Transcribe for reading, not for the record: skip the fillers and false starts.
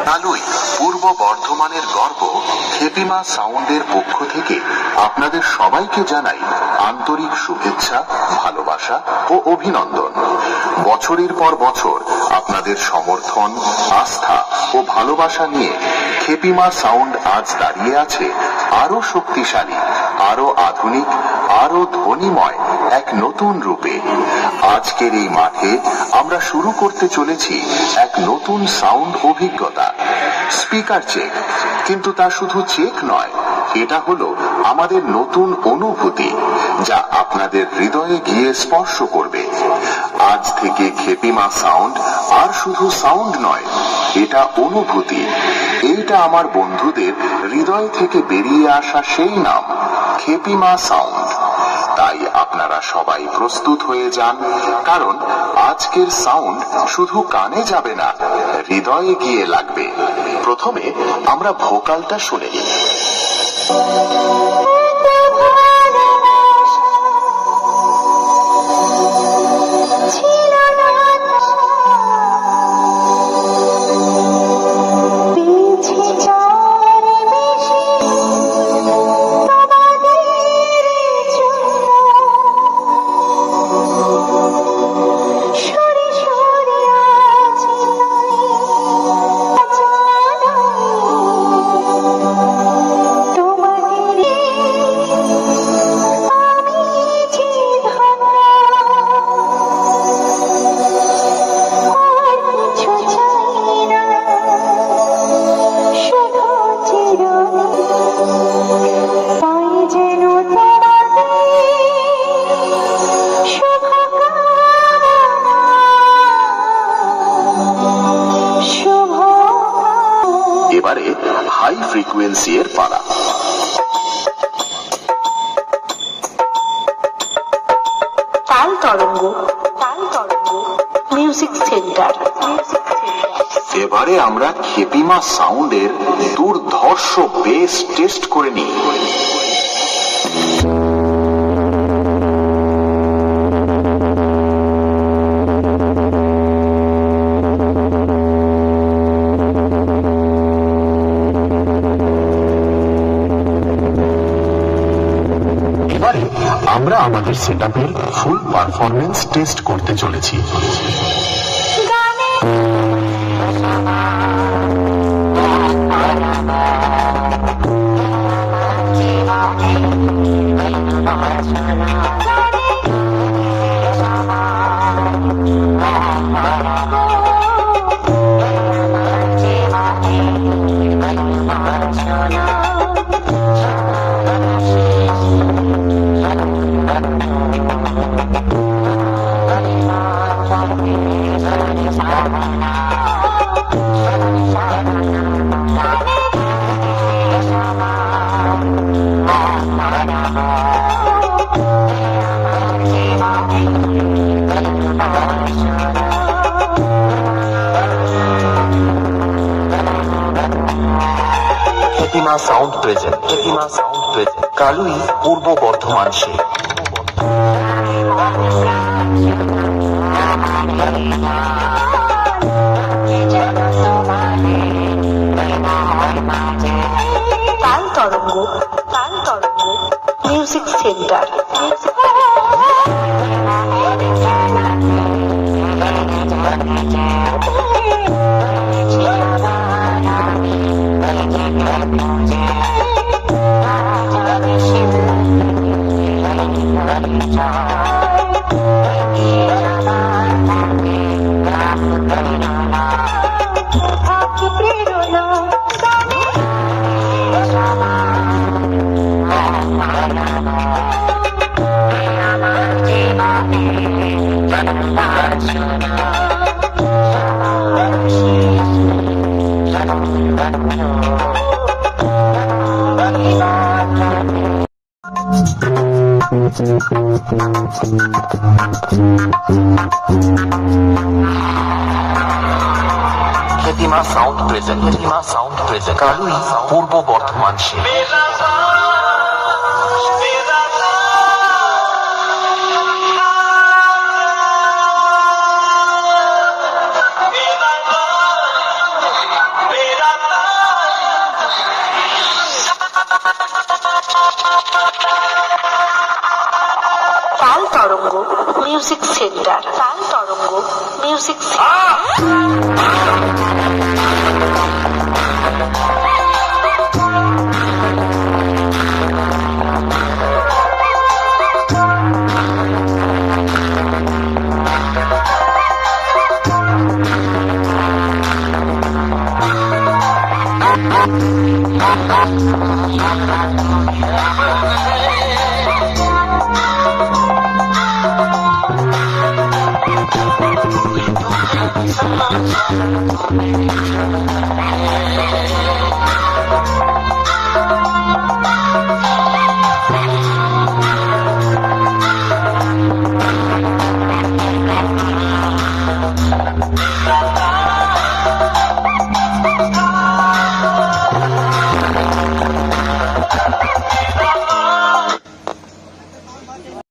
কালুই পূর্ব বর্ধমানের গর্ব খেপিমা সাউন্ডের পক্ষ থেকে আপনাদের সবাইকে জানাই আন্তরিক শুভেচ্ছা, ভালোবাসা ও অভিনন্দন। বছরের পর বছর আপনাদের সমর্থন, আস্থা ও ভালোবাসা নিয়ে খেপিমা সাউন্ড আজ দাঁড়িয়ে আছে আরো শক্তিশালী, আরো আধুনিক, আরো ধ্বনিময় এক নতুন রূপে। আজকের এই মাঠে আমরা শুরু করতে চলেছি এক নতুন সাউন্ড অভিজ্ঞতা। স্পিকার চেক, কিন্তু তা শুধু চেক নয়, এটা হলো আমাদের নতুন অনুভূতি যা আপনাদের হৃদয়ে গিয়ে স্পর্শ করবে। আজ থেকে খেপিমা সাউন্ড আর শুধু সাউন্ড নয়, এটা অনুভূতি। এইটা আমার বন্ধুদের হৃদয় থেকে বেরিয়ে আসা সেই নাম, খেপিমা সাউন্ড। তাই আপনারা সবাই প্রস্তুত হয়ে যান, কারণ আজকের সাউন্ড শুধু কানে যাবে না, হৃদয়ে গিয়ে লাগবে। প্রথমে আমরা ভোকালটা শুনে নিই। এবারে হাই ফ্রিকোয়েন্সি এর পালা। তাল তরঙ্গ, মিউজিক সেন্টার। এবারে আমরা খেপিমা সাউন্ডের দুর্ধর্ষ বেস টেস্ট করে নিই। আমরা আমাদের সেটআপের ফুল পারফরম্যান্স টেস্ট করতে চলেছি। খেপিমা সাউন্ড প্রেজেন্ট, কালুই পূর্ব বর্ধমান সে। তাল তরঙ্গ, মিউজিক সেন্টার। খেপিমা সাউন্ড প্রেজেন্ট, কালুই পূর্ব বর্ধমান সে। मेरा তাল তরঙ্গ মিউজিক সেন্টার। তাল তরঙ্গ মিউজিক সেন্টার।